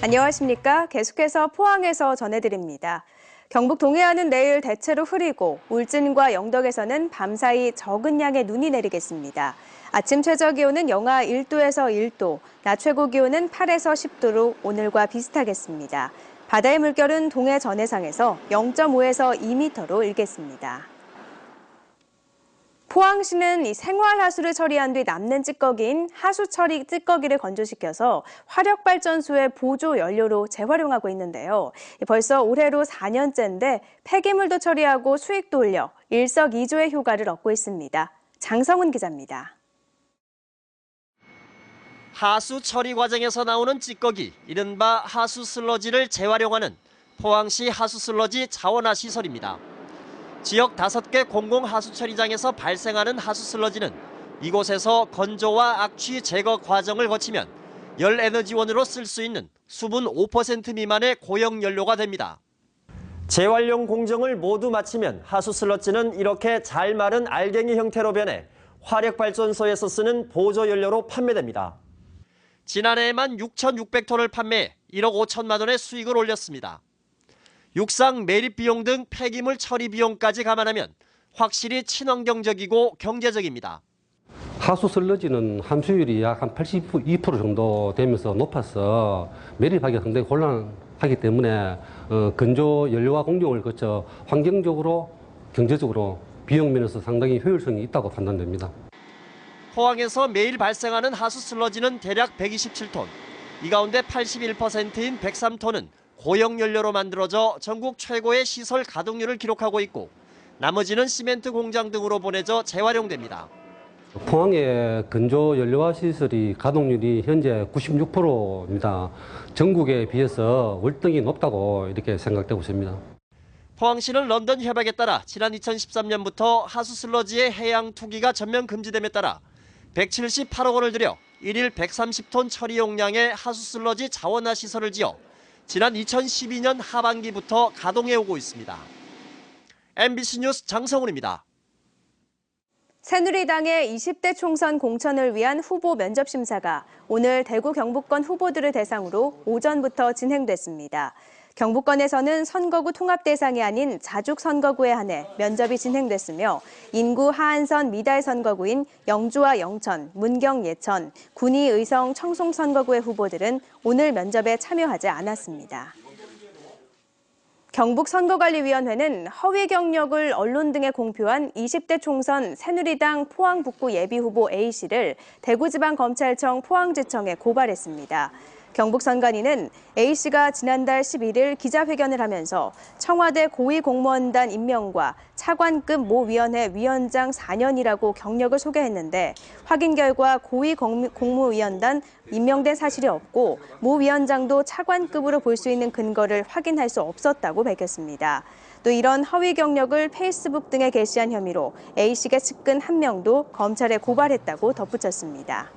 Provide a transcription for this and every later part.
안녕하십니까? 계속해서 포항에서 전해드립니다. 경북 동해안은 내일 대체로 흐리고 울진과 영덕에서는 밤사이 적은 양의 눈이 내리겠습니다. 아침 최저 기온은 영하 1도에서 1도, 낮 최고 기온은 8에서 10도로 오늘과 비슷하겠습니다. 바다의 물결은 동해 전해상에서 0.5에서 2m로 일겠습니다. 포항시는 이 생활하수를 처리한 뒤 남는 찌꺼기인 하수 처리 찌꺼기를 건조시켜서 화력발전소의 보조 연료로 재활용하고 있는데요. 벌써 올해로 4년째인데 폐기물도 처리하고 수익도 올려 일석이조의 효과를 얻고 있습니다. 장성훈 기자입니다. 하수 처리 과정에서 나오는 찌꺼기, 이른바 하수 슬러지를 재활용하는 포항시 하수 슬러지 자원화 시설입니다. 지역 5개 공공하수처리장에서 발생하는 하수 슬러지는 이곳에서 건조와 악취 제거 과정을 거치면 열에너지원으로 쓸 수 있는 수분 5% 미만의 고형연료가 됩니다. 재활용 공정을 모두 마치면 하수 슬러지는 이렇게 잘 마른 알갱이 형태로 변해 화력발전소에서 쓰는 보조연료로 판매됩니다. 지난해에만 6,600톤을 판매해 1억 5천만 원의 수익을 올렸습니다. 육상 매립 비용 등 폐기물 처리 비용까지 감안하면 확실히 친환경적이고 경제적입니다. 하수 슬러지는 함수율이 약 한 82% 정도 되면서 높아서 매립하기가 상당히 곤란하기 때문에 건조 연료와 공정을 거쳐 환경적으로 경제적으로 비용 면에서 상당히 효율성이 있다고 판단됩니다. 포항에서 매일 발생하는 하수 슬러지는 대략 127톤. 이 가운데 81%인 103톤은 고형연료로 만들어져 전국 최고의 시설 가동률을 기록하고 있고 나머지는 시멘트 공장 등으로 보내져 재활용됩니다. 포항의 건조 연료화 시설이 가동률이 현재 96%입니다. 전국에 비해서 월등히 높다고 이렇게 생각되고 있습니다. 포항시는 런던 협약에 따라 지난 2013년부터 하수 슬러지의 해양 투기가 전면 금지됨에 따라 178억 원을 들여 1일 130톤 처리 용량의 하수 슬러지 자원화 시설을 지어 지난 2012년 하반기부터 가동해 오고 있습니다. MBC 뉴스 장성훈입니다. 새누리당의 20대 총선 공천을 위한 후보 면접 심사가 오늘 대구 경북권 후보들을 대상으로 오전부터 진행됐습니다. 경북권에서는 선거구 통합 대상이 아닌 자죽 선거구에 한해 면접이 진행됐으며 인구 하한선 미달 선거구인 영주와 영천, 문경 예천, 군위 의성 청송 선거구의 후보들은 오늘 면접에 참여하지 않았습니다. 경북선거관리위원회는 허위 경력을 언론 등에 공표한 20대 총선 새누리당 포항 북구 예비후보 A씨를 대구지방검찰청 포항지청에 고발했습니다. 경북선관위는 A씨가 지난달 11일 기자회견을 하면서 청와대 고위공무원단 임명과 차관급 모 위원회 위원장 4년이라고 경력을 소개했는데 확인 결과 고위공무위원단 임명된 사실이 없고 모 위원장도 차관급으로 볼 수 있는 근거를 확인할 수 없었다고 밝혔습니다. 또 이런 허위 경력을 페이스북 등에 게시한 혐의로 A씨의 측근 1명도 검찰에 고발했다고 덧붙였습니다.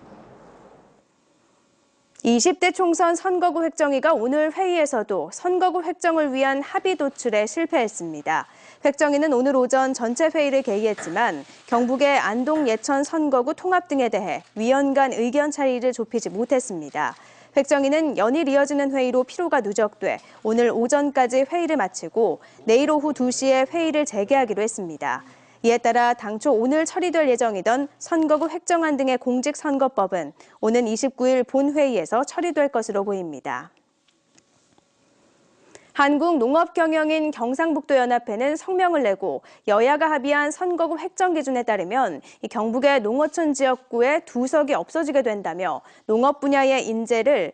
20대 총선 선거구 획정위가 오늘 회의에서도 선거구 획정을 위한 합의 도출에 실패했습니다. 획정위는 오늘 오전 전체 회의를 개의했지만 경북의 안동 예천 선거구 통합 등에 대해 위원 간 의견 차이를 좁히지 못했습니다. 획정위는 연일 이어지는 회의로 피로가 누적돼 오늘 오전까지 회의를 마치고 내일 오후 2시에 회의를 재개하기로 했습니다. 이에 따라 당초 오늘 처리될 예정이던 선거구 획정안 등의 공직선거법은 오는 29일 본회의에서 처리될 것으로 보입니다. 한국농업경영인 경상북도연합회는 성명을 내고 여야가 합의한 선거구 획정 기준에 따르면 경북의 농어촌 지역구에 2석이 없어지게 된다며 농업 분야의 인재를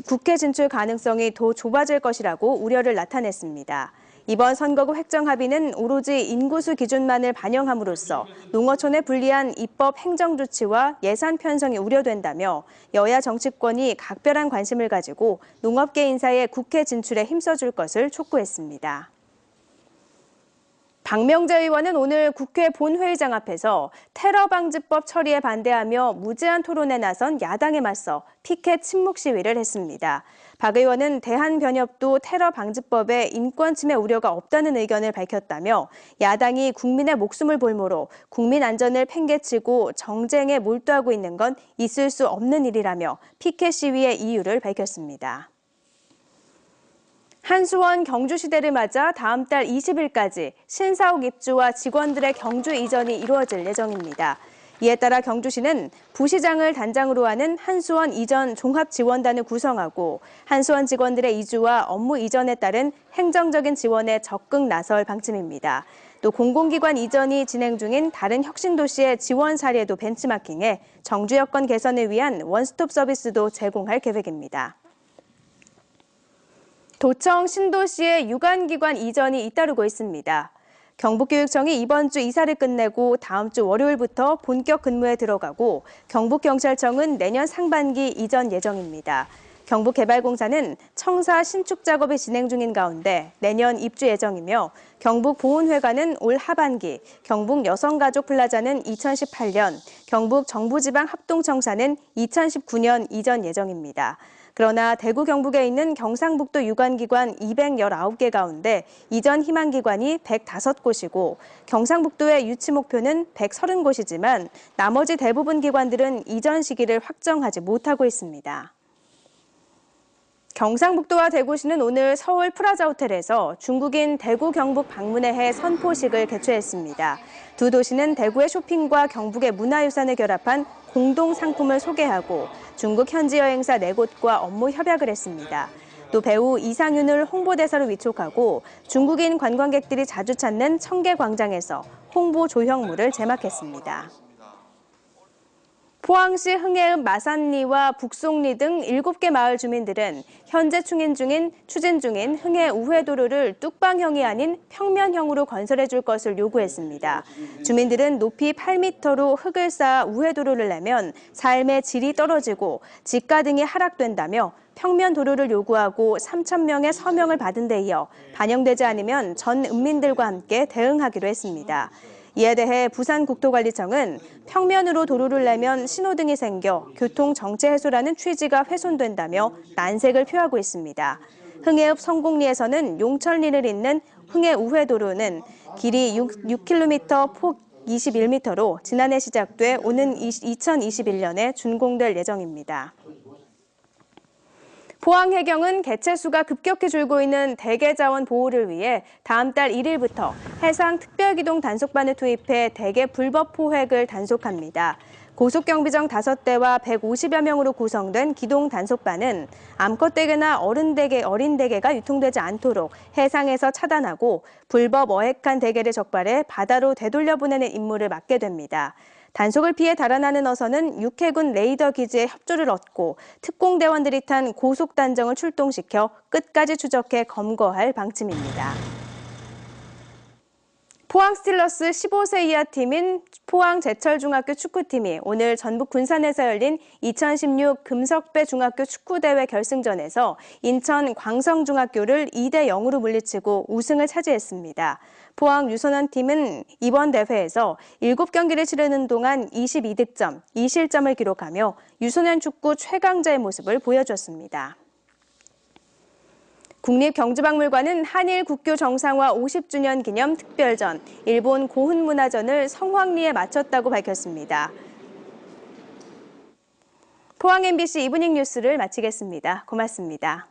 국회 진출 가능성이 더 좁아질 것이라고 우려를 나타냈습니다. 이번 선거구 획정 합의는 오로지 인구수 기준만을 반영함으로써 농어촌에 불리한 입법 행정 조치와 예산 편성이 우려된다며 여야 정치권이 각별한 관심을 가지고 농업계 인사의 국회 진출에 힘써줄 것을 촉구했습니다. 박명재 의원은 오늘 국회 본회의장 앞에서 테러 방지법 처리에 반대하며 무제한 토론에 나선 야당에 맞서 피켓 침묵 시위를 했습니다. 박 의원은 대한변협도 테러 방지법에 인권 침해 우려가 없다는 의견을 밝혔다며 야당이 국민의 목숨을 볼모로 국민 안전을 팽개치고 정쟁에 몰두하고 있는 건 있을 수 없는 일이라며 피켓 시위의 이유를 밝혔습니다. 한수원 경주시대를 맞아 다음 달 20일까지 신사옥 입주와 직원들의 경주 이전이 이루어질 예정입니다. 이에 따라 경주시는 부시장을 단장으로 하는 한수원 이전 종합지원단을 구성하고 한수원 직원들의 이주와 업무 이전에 따른 행정적인 지원에 적극 나설 방침입니다. 또 공공기관 이전이 진행 중인 다른 혁신도시의 지원 사례도 벤치마킹해 정주 여건 개선을 위한 원스톱 서비스도 제공할 계획입니다. 도청 신도시의 유관기관 이전이 잇따르고 있습니다. 경북교육청이 이번 주 이사를 끝내고 다음 주 월요일부터 본격 근무에 들어가고 경북경찰청은 내년 상반기 이전 예정입니다. 경북개발공사는 청사 신축 작업이 진행 중인 가운데 내년 입주 예정이며 경북보훈회관은 올 하반기, 경북여성가족플라자는 2018년, 경북정부지방합동청사는 2019년 이전 예정입니다. 그러나 대구 경북에 있는 경상북도 유관기관 219개 가운데 이전 희망기관이 105곳이고 경상북도의 유치 목표는 130곳이지만 나머지 대부분 기관들은 이전 시기를 확정하지 못하고 있습니다. 경상북도와 대구시는 오늘 서울 프라자 호텔에서 중국인 대구 경북 방문회해 선포식을 개최했습니다. 두 도시는 대구의 쇼핑과 경북의 문화유산을 결합한 공동 상품을 소개하고 중국 현지 여행사 4곳과 업무 협약을 했습니다. 또 배우 이상윤을 홍보대사로 위촉하고 중국인 관광객들이 자주 찾는 청계광장에서 홍보 조형물을 제막했습니다. 포항시 흥해읍 마산리와 북송리 등 7개 마을 주민들은 현재 추진 중인 흥해 우회도로를 뚝방형이 아닌 평면형으로 건설해 줄 것을 요구했습니다. 주민들은 높이 8m로 흙을 쌓아 우회도로를 내면 삶의 질이 떨어지고 집가 등이 하락된다며 평면 도로를 요구하고 3,000명의 서명을 받은 데 이어 반영되지 않으면 전 은민들과 함께 대응하기로 했습니다. 이에 대해 부산국토관리청은 평면으로 도로를 내면 신호등이 생겨 교통 정체 해소라는 취지가 훼손된다며 난색을 표하고 있습니다. 흥해읍 성곡리에서는 용천리를 잇는 흥해 우회도로는 길이 6km, 폭 21m로 지난해 시작돼 오는 2021년에 준공될 예정입니다. 포항해경은 개체수가 급격히 줄고 있는 대게 자원 보호를 위해 다음 달 1일부터 해상 특별기동 단속반을 투입해 대게 불법 포획을 단속합니다. 고속경비정 5대와 150여 명으로 구성된 기동 단속반은 암컷 대게나 어린 대게가 유통되지 않도록 해상에서 차단하고 불법 어획한 대게를 적발해 바다로 되돌려보내는 임무를 맡게 됩니다. 단속을 피해 달아나는 어선은 육해군 레이더 기지의 협조를 얻고 특공대원들이 탄 고속단정을 출동시켜 끝까지 추적해 검거할 방침입니다. 포항 스틸러스 15세 이하 팀인 포항 제철중학교 축구팀이 오늘 전북 군산에서 열린 2016 금석배 중학교 축구대회 결승전에서 인천 광성중학교를 2대0으로 물리치고 우승을 차지했습니다. 포항 유소년 팀은 이번 대회에서 7경기를 치르는 동안 22득점, 2실점을 기록하며 유소년 축구 최강자의 모습을 보여줬습니다. 국립경주박물관은 한일 국교 정상화 50주년 기념 특별전, 일본 고훈문화전을 성황리에 마쳤다고 밝혔습니다. 포항 MBC 이브닝 뉴스를 마치겠습니다. 고맙습니다.